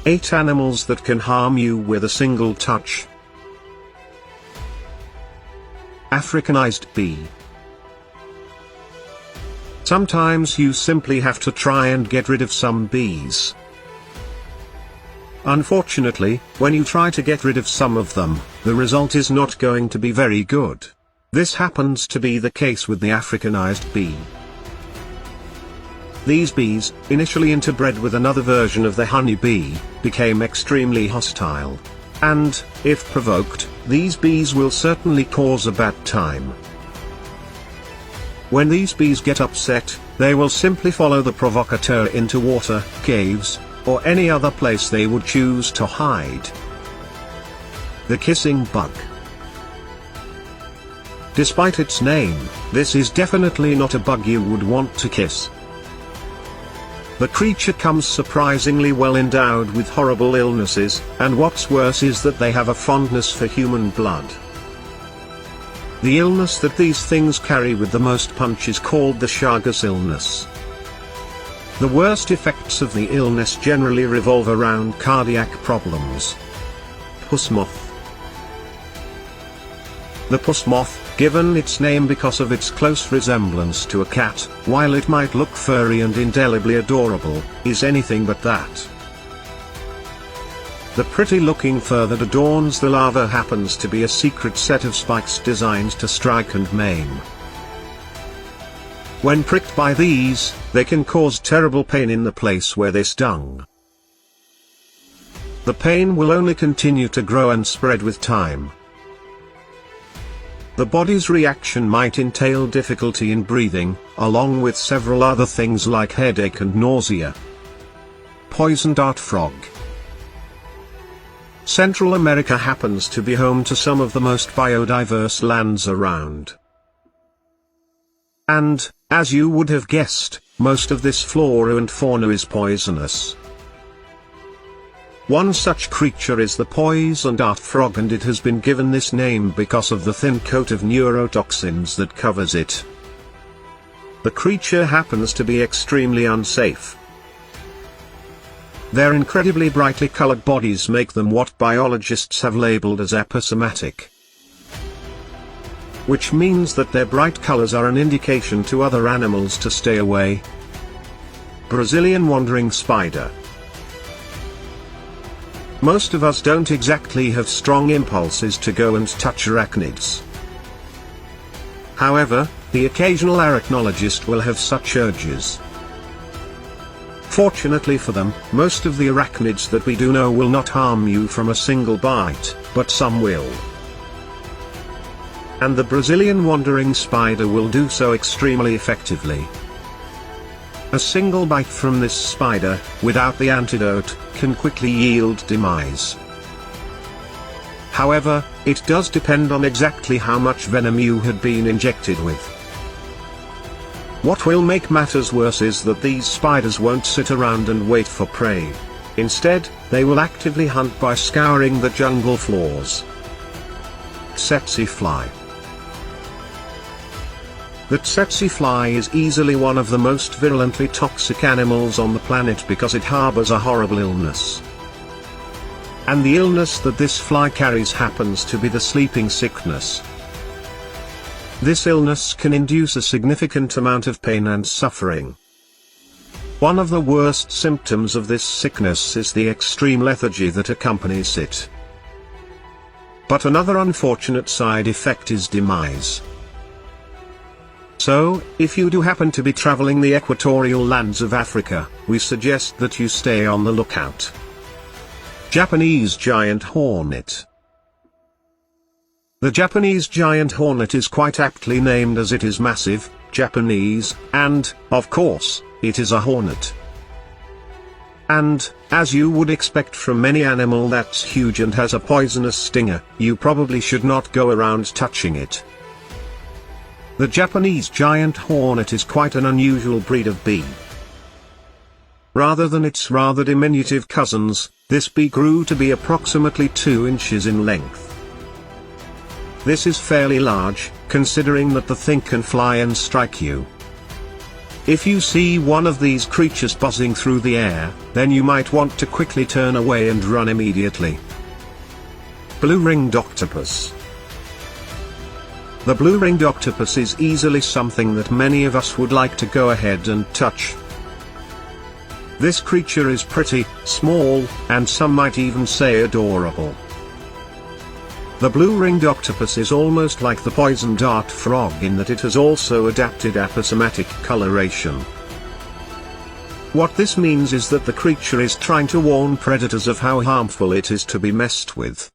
8 animals that can harm you with a single touch. Africanized bee. Sometimes you simply have to try and get rid of some bees. Unfortunately, when you try to get rid of some of them, the result is not going to be very good. This happens to be the case with the Africanized bee. These bees, initially interbred with another version of the honey bee, became extremely hostile. And, if provoked, these bees will certainly cause a bad time. When these bees get upset, they will simply follow the provocateur into water, caves, or any other place they would choose to hide. The kissing bug. Despite its name, this is definitely not a bug you would want to kiss. The creature comes surprisingly well endowed with horrible illnesses, and what's worse is that they have a fondness for human blood. The illness that these things carry with the most punch is called the Chagas illness. The worst effects of the illness generally revolve around cardiac problems. Puss moth. The puss moth, given its name because of its close resemblance to a cat, while it might look furry and indelibly adorable, is anything but that. The pretty-looking fur that adorns the larva happens to be a secret set of spikes designed to strike and maim. When pricked by these, they can cause terrible pain in the place where they stung. The pain will only continue to grow and spread with time. The body's reaction might entail difficulty in breathing, along with several other things like headache and nausea. Poison dart frog. Central America happens to be home to some of the most biodiverse lands around. And, as you would have guessed, most of this flora and fauna is poisonous. One such creature is the poison dart frog, and it has been given this name because of the thin coat of neurotoxins that covers it. The creature happens to be extremely unsafe. Their incredibly brightly colored bodies make them what biologists have labeled as aposematic. Which means that their bright colors are an indication to other animals to stay away. Brazilian wandering spider. Most of us don't exactly have strong impulses to go and touch arachnids. However, the occasional arachnologist will have such urges. Fortunately for them, most of the arachnids that we do know will not harm you from a single bite, but some will. And the Brazilian wandering spider will do so extremely effectively. A single bite from this spider, without the antidote, can quickly yield demise. However, it does depend on exactly how much venom you had been injected with. What will make matters worse is that these spiders won't sit around and wait for prey. Instead, they will actively hunt by scouring the jungle floors. Tsetse fly. The tsetse fly is easily one of the most virulently toxic animals on the planet because it harbors a horrible illness. And the illness that this fly carries happens to be the sleeping sickness. This illness can induce a significant amount of pain and suffering. One of the worst symptoms of this sickness is the extreme lethargy that accompanies it. But another unfortunate side effect is demise. So, if you do happen to be traveling the equatorial lands of Africa, we suggest that you stay on the lookout. Japanese giant hornet. The Japanese giant hornet is quite aptly named as it is massive, Japanese, and, of course, it is a hornet. And, as you would expect from any animal that's huge and has a poisonous stinger, you probably should not go around touching it. The Japanese giant hornet is quite an unusual breed of bee. Rather than its rather diminutive cousins, this bee grew to be approximately 2 inches in length. This is fairly large, considering that the thing can fly and strike you. If you see one of these creatures buzzing through the air, then you might want to quickly turn away and run immediately. Blue-ringed octopus. The blue-ringed octopus is easily something that many of us would like to go ahead and touch. This creature is pretty, small, and some might even say adorable. The blue-ringed octopus is almost like the poison dart frog in that it has also adapted aposematic coloration. What this means is that the creature is trying to warn predators of how harmful it is to be messed with.